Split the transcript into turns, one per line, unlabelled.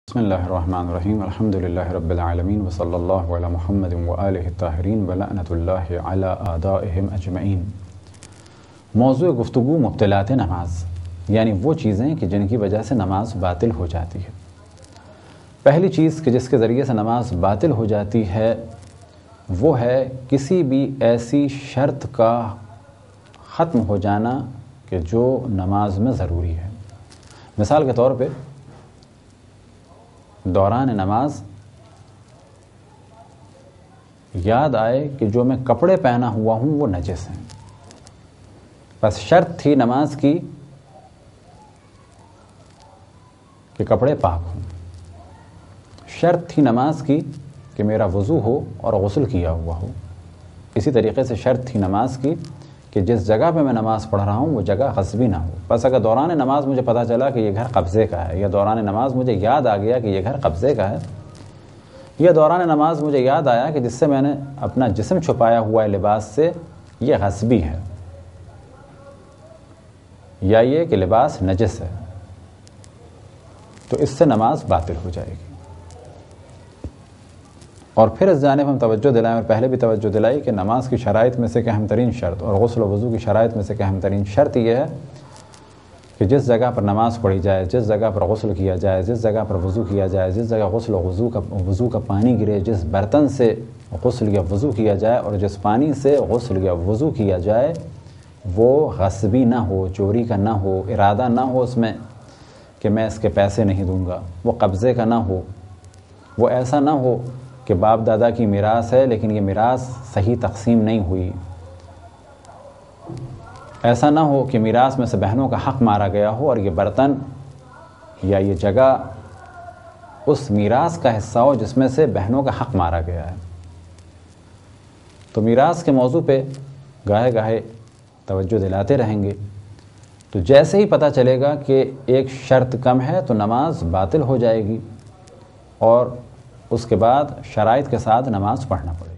بسم اللہ الرحمن الرحیم الحمدللہ رب العالمین وصلی اللہ علی محمد وآلہ الطاہرین ولعنۃ اللہ علی اعدائہم اجمعین۔ موضوع گفتگو مبطلات نماز، یعنی وہ چیزیں کہ جن کی وجہ سے نماز باطل ہو جاتی ہے۔ پہلی چیز کہ جس کے ذریعے سے نماز باطل ہو جاتی ہے وہ ہے کسی بھی ایسی شرط کا ختم ہو جانا کہ جو نماز میں ضروری ہے۔ مثال کے طور پہ دوران نماز یاد آئے کہ جو میں کپڑے پہنا ہوا ہوں وہ نجس ہیں، بس شرط تھی نماز کی کہ کپڑے پاک ہوں، شرط تھی نماز کی کہ میرا وضو ہو اور غسل کیا ہوا ہو، اسی طریقے سے شرط تھی نماز کی کہ جس جگہ پہ میں نماز پڑھ رہا ہوں وہ جگہ غصبی نہ ہو۔ بس اگر دوران نماز مجھے پتہ چلا کہ یہ گھر قبضے کا ہے، یا دوران نماز مجھے یاد آ گیا کہ یہ گھر قبضے کا ہے، یا دوران نماز مجھے یاد آیا کہ جس سے میں نے اپنا جسم چھپایا ہوا ہے لباس سے یہ غصبی ہے، یا یہ کہ لباس نجس ہے، تو اس سے نماز باطل ہو جائے گی۔ اور پھر اس جانب ہم توجہ دلائیں، اور پہلے بھی توجہ دلائی کہ نماز کی شرائط میں سے کہ اہم ترین شرط اور غسل و وضو کی شرائط میں سے کہ اہم ترین شرط یہ ہے کہ جس جگہ پر نماز پڑھی جائے، جس جگہ پر غسل کیا جائے، جس جگہ پر وضو کیا جائے، جس جگہ غسل و وضو کا پانی گرے، جس برتن سے غسل یا وضو کیا جائے اور جس پانی سے غسل یا وضو کیا جائے وہ غصبی نہ ہو، چوری کا نہ ہو، ارادہ نہ ہو اس میں کہ میں اس کے پیسے نہیں دوں گا، وہ قبضے کا نہ ہو، وہ ایسا نہ ہو کہ باپ دادا کی میراث ہے لیکن یہ میراث صحیح تقسیم نہیں ہوئی، ایسا نہ ہو کہ میراث میں سے بہنوں کا حق مارا گیا ہو اور یہ برتن یا یہ جگہ اس میراث کا حصہ ہو جس میں سے بہنوں کا حق مارا گیا ہے۔ تو میراث کے موضوع پہ گاہے گاہے توجہ دلاتے رہیں گے، تو جیسے ہی پتہ چلے گا کہ ایک شرط کم ہے تو نماز باطل ہو جائے گی، اور اس کے بعد شرائط کے ساتھ نماز پڑھنا پڑے گی۔